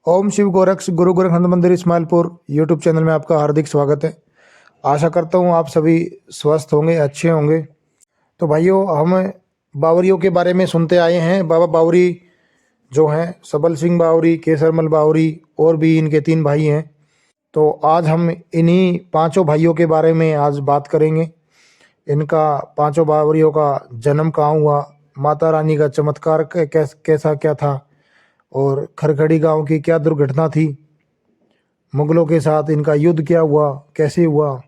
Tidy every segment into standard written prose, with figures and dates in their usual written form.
ओम शिव गोरक्ष गुरु गोरखनाथ मंदिर Ismailpur YouTube channel में आपका हार्दिक स्वागत है। आशा करता हूँ आप सभी स्वस्थ होंगे, अच्छे होंगे। तो भाइयों, हम बावरियों के बारे में सुनते आए हैं। बाबा बावरी जो हैं, सबल सिंह बावरी, केसरमल बावरी और भी इनके 3 भाई हैं। तो आज हम इन्हीं पांचों भाइयों के बारे में आज बात करेंगे। इनका पांचों बावरियों का जन्म कहाँ हुआ, माता रानी का चमत्कार कैसा क्या था, और खरखड़ी गांव की क्या दुर्घटना थी, मुगलों के साथ इनका युद्ध क्या हुआ, कैसे हुआ।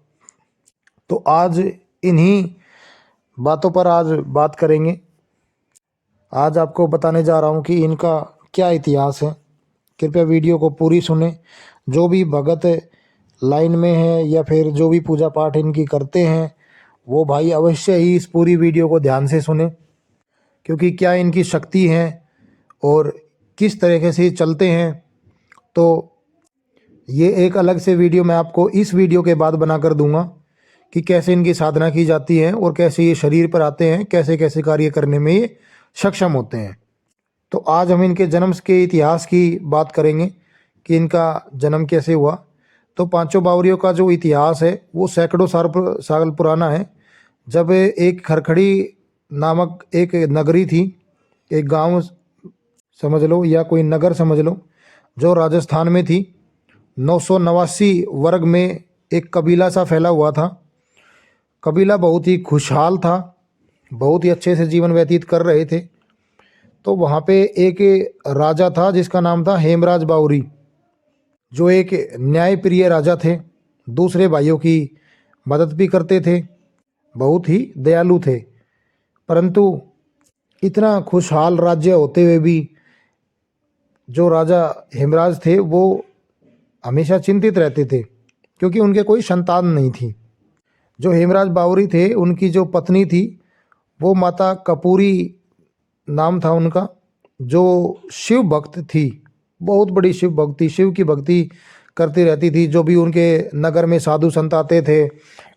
तो आज इन्हीं बातों पर आज बात करेंगे। आज आपको बताने जा रहा हूँ कि इनका क्या इतिहास है। कृपया वीडियो को पूरी सुने। जो भी भगत लाइन में है या फिर जो भी पूजा पाठ इनकी करते हैं, वो भाई अवश्य ही इस पूरी वीडियो को ध्यान से सुने, क्योंकि क्या इनकी शक्ति है और किस तरीके से चलते हैं। तो ये एक अलग से वीडियो मैं आपको इस वीडियो के बाद बनाकर दूंगा कि कैसे इनकी साधना की जाती है और कैसे ये शरीर पर आते हैं, कैसे कैसे कार्य करने में ये सक्षम होते हैं। तो आज हम इनके जन्म के इतिहास की बात करेंगे कि इनका जन्म कैसे हुआ। तो पांचों बावरियों का जो इतिहास है वो सैकड़ों साल पुराना है। जब एक खरखड़ी नामक एक नगरी थी, एक गांव समझ लो या कोई नगर समझ लो, जो राजस्थान में थी। 989 वर्ग में एक कबीला सा फैला हुआ था। कबीला बहुत ही खुशहाल था, बहुत ही अच्छे से जीवन व्यतीत कर रहे थे। तो वहाँ पे एक राजा था जिसका नाम था हेमराज बावरी, जो एक न्यायप्रिय राजा थे। दूसरे भाइयों की मदद भी करते थे, बहुत ही दयालु थे। परंतु इतना खुशहाल राज्य होते हुए भी जो राजा हेमराज थे वो हमेशा चिंतित रहते थे, क्योंकि उनके कोई संतान नहीं थी। जो हेमराज बावरी थे, उनकी जो पत्नी थी वो माता कपूरी नाम था उनका, जो शिव भक्त थी, बहुत बड़ी शिव भक्ति, शिव की भक्ति करती रहती थी। जो भी उनके नगर में साधु संत आते थे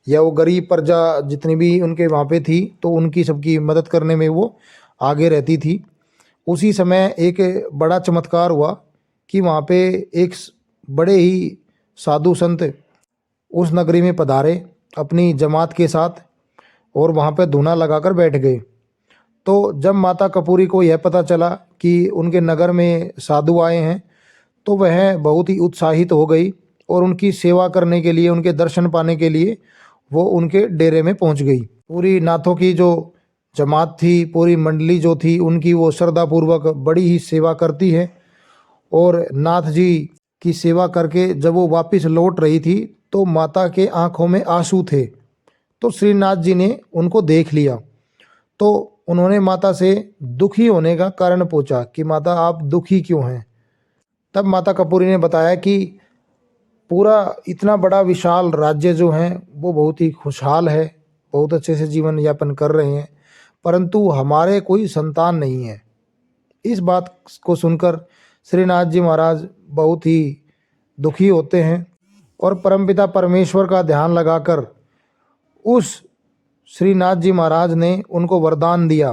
या वो गरीब प्रजा जितनी भी उनके वहाँ पे थी, तो उनकी सबकी मदद करने में वो आगे रहती थी। उसी समय एक बड़ा चमत्कार हुआ कि वहाँ पे एक बड़े ही साधु संत उस नगरी में पधारे अपनी जमात के साथ, और वहाँ पे धूना लगाकर बैठ गए। तो जब माता कपूरी को यह पता चला कि उनके नगर में साधु आए हैं, तो वह बहुत ही उत्साहित हो गई और उनकी सेवा करने के लिए, उनके दर्शन पाने के लिए वो उनके डेरे में पहुंच गई। पूरी नाथों की जो जमात थी, पूरी मंडली जो थी, उनकी वो श्रद्धापूर्वक बड़ी ही सेवा करती है। और नाथ जी की सेवा करके जब वो वापस लौट रही थी, तो माता के आंखों में आंसू थे। तो श्रीनाथ जी ने उनको देख लिया, तो उन्होंने माता से दुखी होने का कारण पूछा कि माता आप दुखी क्यों हैं। तब माता कपूरी ने बताया कि पूरा इतना बड़ा विशाल राज्य जो है वो बहुत ही खुशहाल है, बहुत अच्छे से जीवन यापन कर रहे हैं, परंतु हमारे कोई संतान नहीं है। इस बात को सुनकर श्रीनाथ जी महाराज बहुत ही दुखी होते हैं और परमपिता परमेश्वर का ध्यान लगाकर उस श्रीनाथ जी महाराज ने उनको वरदान दिया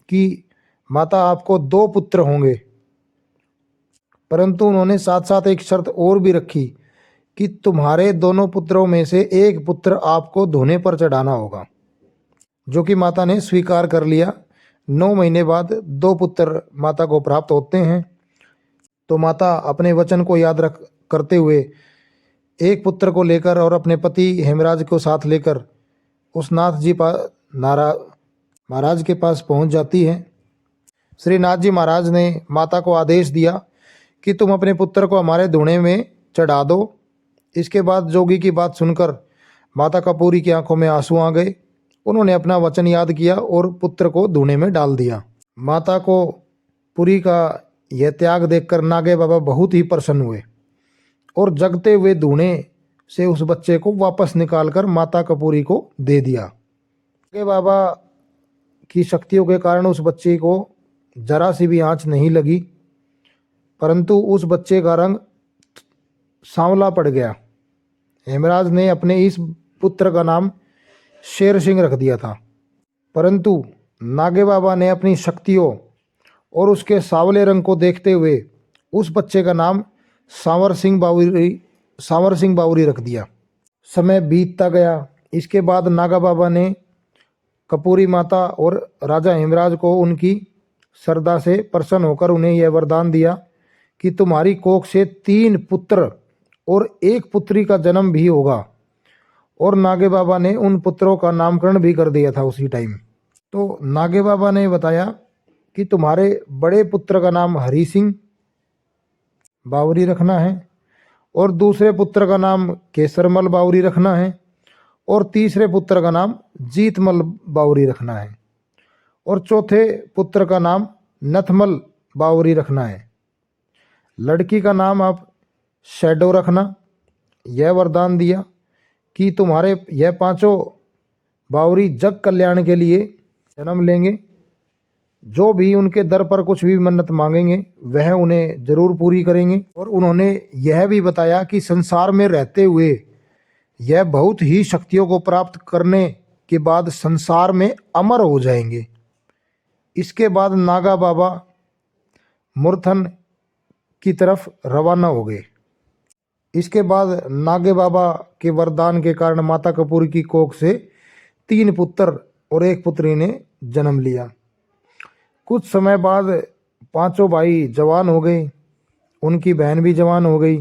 कि माता आपको 2 पुत्र होंगे। परंतु उन्होंने साथ साथ एक शर्त और भी रखी कि तुम्हारे दोनों पुत्रों में से एक पुत्र आपको धूने पर चढ़ाना होगा, जो कि माता ने स्वीकार कर लिया। 9 महीने बाद 2 पुत्र माता को प्राप्त होते हैं। तो माता अपने वचन को याद रख करते हुए एक पुत्र को लेकर और अपने पति हेमराज को साथ लेकर उस नाथ जी महाराज के पास पहुंच जाती है। श्रीनाथ जी महाराज ने माता को आदेश दिया कि तुम अपने पुत्र को हमारे धूणे में चढ़ा दो। इसके बाद जोगी की बात सुनकर माता कपूरी की आंखों में आंसू आ गए। उन्होंने अपना वचन याद किया और पुत्र को धूणे में डाल दिया। माता को पुरी का यह त्याग देखकर नागे बाबा बहुत ही प्रसन्न हुए और जगते हुए धूणे से उस बच्चे को वापस निकालकर माता कपूरी को दे दिया। नागे बाबा की शक्तियों के कारण उस बच्चे को जरा सी भी आंच नहीं लगी, परंतु उस बच्चे का रंग सांवला पड़ गया। हेमराज ने अपने इस पुत्र का नाम शेर सिंह रख दिया था, परंतु नागे बाबा ने अपनी शक्तियों और उसके सांवले रंग को देखते हुए उस बच्चे का नाम सांवर सिंह बावरी रख दिया। समय बीतता गया। इसके बाद नागा बाबा ने कपूरी माता और राजा हेमराज को उनकी श्रद्धा से प्रसन्न होकर उन्हें यह वरदान दिया कि तुम्हारी कोख से 3 पुत्र और 1 पुत्री का जन्म भी होगा। और नागे बाबा ने उन पुत्रों का नामकरण भी कर दिया था उसी टाइम। तो नागे बाबा ने बताया कि तुम्हारे बड़े पुत्र का नाम हरि सिंह बावरी रखना है, और दूसरे पुत्र का नाम केसरमल बावरी रखना है, और तीसरे पुत्र का नाम जीतमल बावरी रखना है, और चौथे पुत्र का नाम नथमल बावरी रखना है। लड़की का नाम आप शैडो रखना। यह वरदान दिया कि तुम्हारे यह 5 बावरी जग कल्याण के लिए जन्म लेंगे। जो भी उनके दर पर कुछ भी मन्नत मांगेंगे वह उन्हें जरूर पूरी करेंगे। और उन्होंने यह भी बताया कि संसार में रहते हुए यह बहुत ही शक्तियों को प्राप्त करने के बाद संसार में अमर हो जाएंगे। इसके बाद नागा बाबा मूर्थन की तरफ रवाना हो गए। इसके बाद नागे बाबा के वरदान के कारण माता कपूर की कोख से 3 पुत्र और 1 पुत्री ने जन्म लिया। कुछ समय बाद 5 भाई जवान हो गए, उनकी बहन भी जवान हो गई।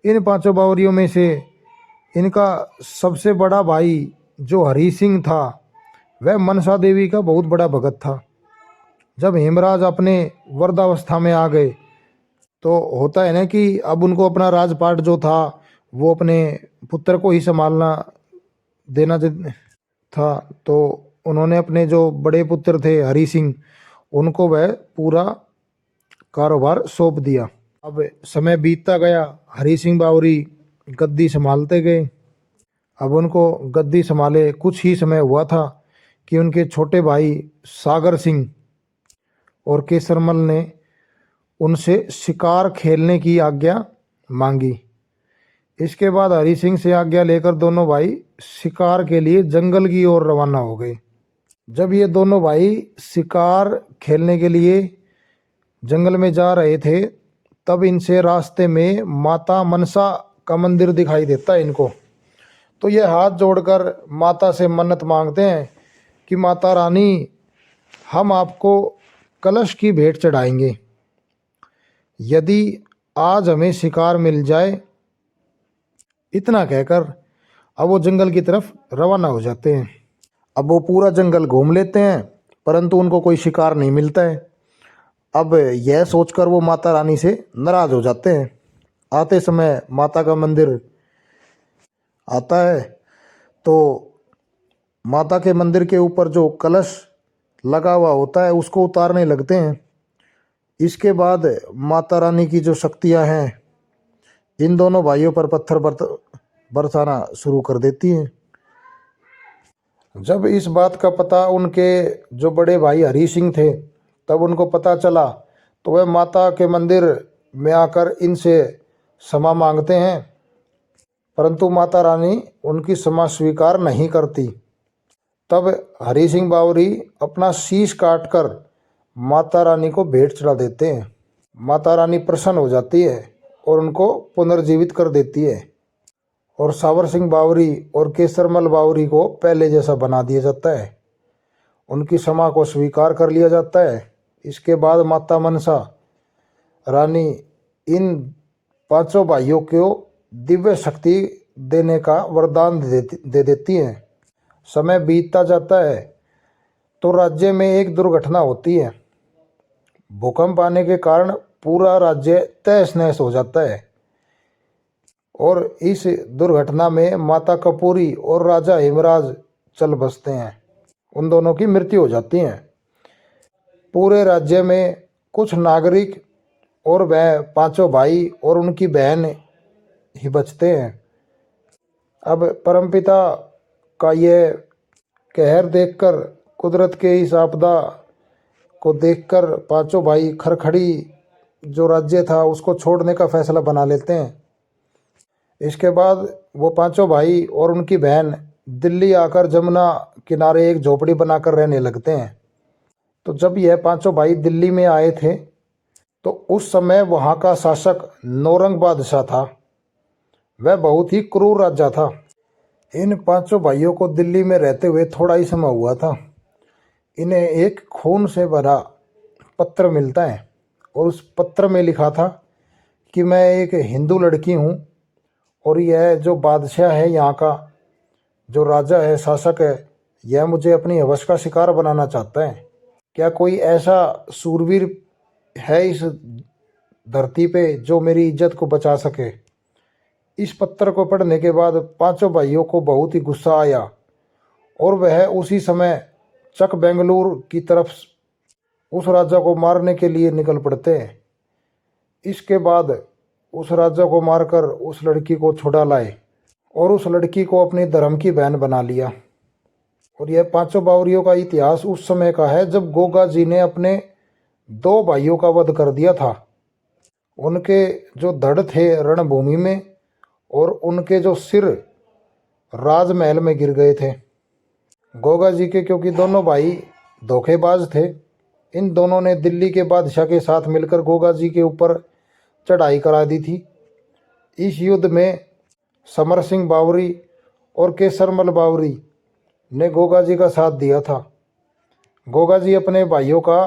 इन 5 बावरियों में से इनका सबसे बड़ा भाई जो हरि सिंह था वह मनसा देवी का बहुत बड़ा भगत था। जब हेमराज अपने वृद्धावस्था में आ गए तो होता है ना कि अब उनको अपना राजपाट जो था वो अपने पुत्र को ही संभालना देना था। तो उन्होंने अपने जो बड़े पुत्र थे हरि सिंह उनको वह पूरा कारोबार सौंप दिया। अब समय बीतता गया, हरि सिंह बावरी गद्दी संभालते गए। अब उनको गद्दी संभाले कुछ ही समय हुआ था कि उनके छोटे भाई सागर सिंह और केसरमल ने उनसे शिकार खेलने की आज्ञा मांगी। इसके बाद हरि सिंह से आज्ञा लेकर दोनों भाई शिकार के लिए जंगल की ओर रवाना हो गए। जब ये दोनों भाई शिकार खेलने के लिए जंगल में जा रहे थे तब इनसे रास्ते में माता मनसा का मंदिर दिखाई देता है इनको। तो ये हाथ जोड़कर माता से मन्नत मांगते हैं कि माता रानी हम आपको कलश की भेंट चढ़ाएंगे यदि आज हमें शिकार मिल जाए। इतना कहकर अब वो जंगल की तरफ रवाना हो जाते हैं। अब वो पूरा जंगल घूम लेते हैं परंतु उनको कोई शिकार नहीं मिलता है। अब यह सोचकर वो माता रानी से नाराज हो जाते हैं। आते समय माता का मंदिर आता है तो माता के मंदिर के ऊपर जो कलश लगा हुआ होता है उसको उतारने लगते हैं। इसके बाद माता रानी की जो शक्तियां हैं इन दोनों भाइयों पर पत्थर बरसाना शुरू कर देती हैं। जब इस बात का पता उनके जो बड़े भाई हरि सिंह थे तब उनको पता चला तो वह माता के मंदिर में आकर इनसे क्षमा मांगते हैं, परंतु माता रानी उनकी क्षमा स्वीकार नहीं करती। तब हरि सिंह बावरी अपना शीश काटकर माता रानी को भेंट चढ़ा देते हैं। माता रानी प्रसन्न हो जाती है और उनको पुनर्जीवित कर देती है और सावर सिंह बावरी और केसरमल बावरी को पहले जैसा बना दिया जाता है। उनकी क्षमा को स्वीकार कर लिया जाता है। इसके बाद माता मनसा रानी इन 5 भाइयों को दिव्य शक्ति देने का वरदान दे देती हैं। समय बीतता जाता है तो राज्य में एक दुर्घटना होती है। भूकंप आने के कारण पूरा राज्य तहस नहस हो जाता है और इस दुर्घटना में माता कपूरी और राजा हेमराज चल बसते हैं। उन दोनों की मृत्यु हो जाती है। पूरे राज्य में कुछ नागरिक और वह 5 भाई और उनकी बहन ही बचते हैं। अब परमपिता का यह कहर देखकर, कुदरत के इस आपदा को देखकर 5 भाई खरखड़ी जो राज्य था उसको छोड़ने का फैसला बना लेते हैं। इसके बाद वो 5 भाई और उनकी बहन दिल्ली आकर जमुना किनारे एक झोपड़ी बनाकर रहने लगते हैं। तो जब यह 5 भाई दिल्ली में आए थे तो उस समय वहाँ का शासक नौरंग बादशाह था। वह बहुत ही क्रूर राजा था। इन पांचों भाइयों को दिल्ली में रहते हुए थोड़ा ही समय हुआ था। इन्हें एक खून से भरा पत्र मिलता है और उस पत्र में लिखा था कि मैं एक हिंदू लड़की हूँ और यह जो बादशाह है, यहाँ का जो राजा है, शासक है, यह मुझे अपनी हवस का शिकार बनाना चाहता है। क्या कोई ऐसा सूरवीर है इस धरती पे जो मेरी इज्जत को बचा सके? इस पत्र को पढ़ने के बाद पांचों भाइयों को बहुत ही गुस्सा आया और वह उसी समय चक बेंगलुरु की तरफ उस राजा को मारने के लिए निकल पड़ते हैं। इसके बाद उस राजा को मारकर उस लड़की को छुड़ा लाए और उस लड़की को अपनी धर्म की बहन बना लिया। और यह पांचों बावरियों का इतिहास उस समय का है जब गोगा जी ने अपने दो भाइयों का वध कर दिया था। उनके जो धड़ थे रणभूमि में और उनके जो सिर राजमहल में गिर गए थे। गोगा जी के क्योंकि दोनों भाई धोखेबाज थे, इन दोनों ने दिल्ली के बादशाह के साथ मिलकर गोगा जी के ऊपर चढ़ाई करा दी थी। इस युद्ध में समर सिंह बावरी और केसरमल बावरी ने गोगा जी का साथ दिया था। गोगा जी अपने भाइयों का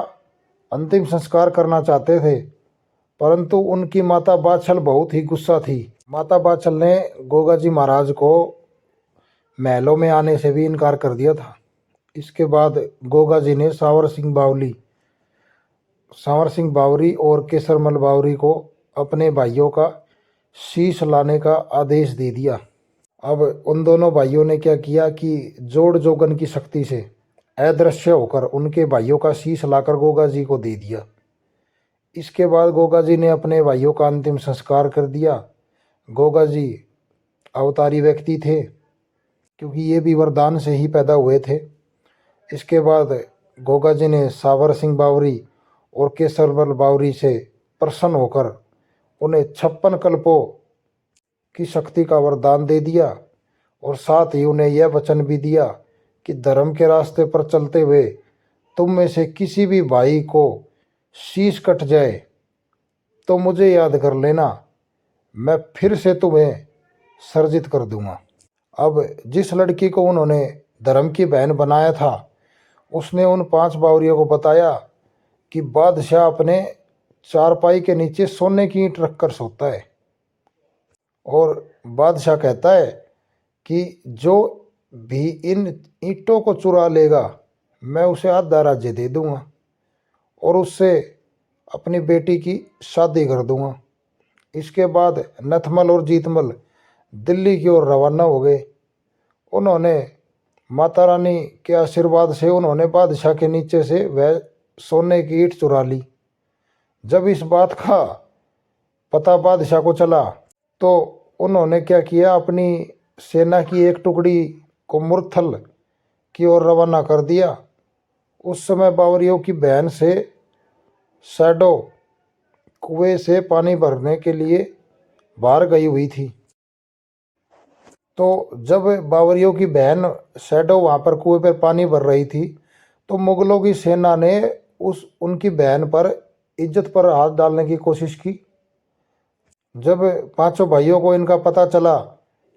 अंतिम संस्कार करना चाहते थे, परंतु उनकी माता बाछल बहुत ही गुस्सा थी। माता बाछल ने गोगा जी महाराज को महलों में आने से भी इनकार कर दिया था। इसके बाद गोगा जी ने सावर सिंह बावरी और केसरमल बावरी को अपने भाइयों का शीश लाने का आदेश दे दिया। अब उन दोनों भाइयों ने क्या किया कि जोड़ जोगन की शक्ति से अदृश्य होकर उनके भाइयों का शीश लाकर गोगा जी को दे दिया। इसके बाद गोगा जी ने अपने भाइयों का अंतिम संस्कार कर दिया। गोगा जी अवतारी व्यक्ति थे क्योंकि ये भी वरदान से ही पैदा हुए थे। इसके बाद गोगा जी ने सावर सिंह बावरी और केसरमल बावरी से प्रसन्न होकर उन्हें 56 कल्पों की शक्ति का वरदान दे दिया और साथ ही उन्हें यह वचन भी दिया कि धर्म के रास्ते पर चलते हुए तुम में से किसी भी भाई को शीश कट जाए तो मुझे याद कर लेना, मैं फिर से तुम्हें सर्जित कर दूंगा। अब जिस लड़की को उन्होंने धर्म की बहन बनाया था, उसने उन 5 बावरियों को बताया कि बादशाह अपने चारपाई के नीचे सोने की ईंट रखकर सोता है और बादशाह कहता है कि जो भी इन ईंटों को चुरा लेगा मैं उसे आधा राज्य दे दूंगा और उससे अपनी बेटी की शादी कर दूंगा। इसके बाद नथमल और जीतमल दिल्ली की ओर रवाना हो गए। उन्होंने माता रानी के आशीर्वाद से उन्होंने बादशाह के नीचे से वह सोने की ईंट चुरा ली। जब इस बात का पता बादशाह को चला तो उन्होंने क्या किया, अपनी सेना की एक टुकड़ी को मुरथल की ओर रवाना कर दिया। उस समय बावरियों की बहन से शैडो कुएं से पानी भरने के लिए बाहर गई हुई थी। तो जब बावरियों की बहन शैडो वहाँ पर कुएं पर पानी भर रही थी तो मुगलों की सेना ने उनकी बहन पर इज्जत पर हाथ डालने की कोशिश की। जब पांचों भाइयों को इनका पता चला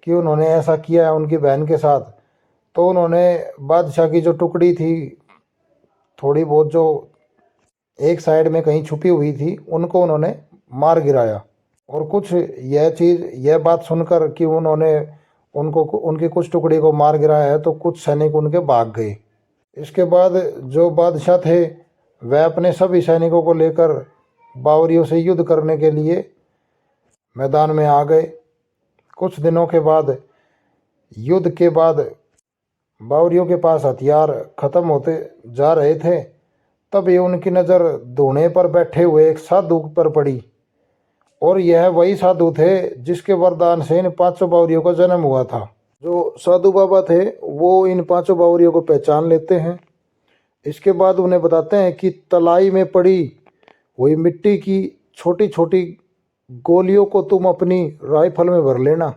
कि उन्होंने ऐसा किया है उनकी बहन के साथ, तो उन्होंने बादशाह की जो टुकड़ी थी थोड़ी बहुत जो एक साइड में कहीं छुपी हुई थी, उनको उन्होंने मार गिराया। और कुछ यह बात सुनकर कि उन्होंने उनकी कुछ टुकड़ी को मार गिराया है तो कुछ सैनिक उनके भाग गए। इसके बाद जो बादशाह थे वह अपने सभी सैनिकों को लेकर बावरियों से युद्ध करने के लिए मैदान में आ गए। कुछ दिनों के बाद युद्ध के बाद बावरियों के पास हथियार खत्म होते जा रहे थे, तभी उनकी नज़र धूने पर बैठे हुए एक साधु पर पड़ी और यह वही साधु थे जिसके वरदान से इन 500 बावरियों का जन्म हुआ था। जो साधु बाबा थे वो इन 500 बावरियों को पहचान लेते हैं। इसके बाद उन्हें बताते हैं कि तलाई में पड़ी हुई मिट्टी की छोटी छोटी गोलियों को तुम अपनी राइफल में भर लेना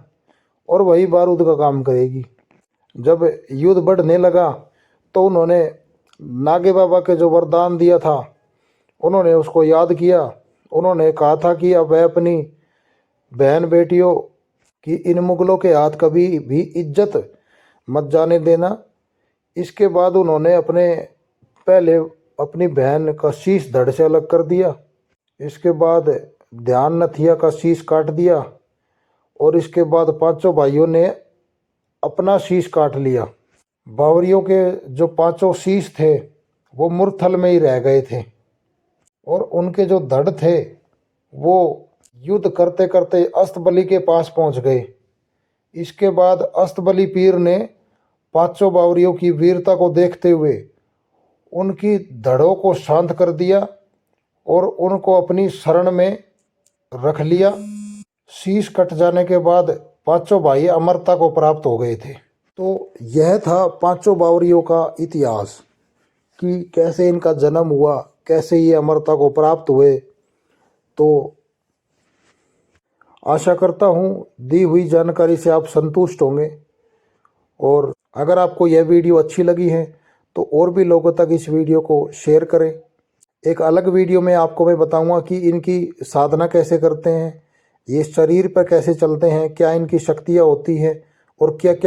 और वही बारूद का काम करेगी। जब युद्ध बढ़ने लगा तो उन्होंने नागे बाबा के जो वरदान दिया था उन्होंने उसको याद किया उन्होंने कहा था कि अब वह अपनी बहन बेटियों की इन मुगलों के हाथ कभी भी इज्जत मत जाने देना। इसके बाद उन्होंने पहले अपनी बहन का शीश धड़ से अलग कर दिया। इसके बाद ध्यान नथिया का शीश काट दिया और इसके बाद पांचों भाइयों ने अपना शीश काट लिया। बावरियों के जो पांचों शीश थे वो मुरथल में ही रह गए थे और उनके जो धड़ थे वो युद्ध करते करते अस्तबली के पास पहुंच गए। इसके बाद अस्तबली पीर ने पांचों बावरियों की वीरता को देखते हुए उनकी धड़ों को शांत कर दिया और उनको अपनी शरण में रख लिया। शीश कट जाने के बाद पांचों भाई अमरता को प्राप्त हो गए थे। तो यह था पांचों बावरियों का इतिहास कि कैसे इनका जन्म हुआ, कैसे ये अमरता को प्राप्त हुए। तो आशा करता हूँ दी हुई जानकारी से आप संतुष्ट होंगे और अगर आपको यह वीडियो अच्छी लगी है तो और भी लोगों तक इस वीडियो को शेयर करें। एक अलग वीडियो में आपको मैं बताऊंगा कि इनकी साधना कैसे करते हैं, ये शरीर पर कैसे चलते हैं, क्या इनकी शक्तियाँ होती हैं और क्या क्या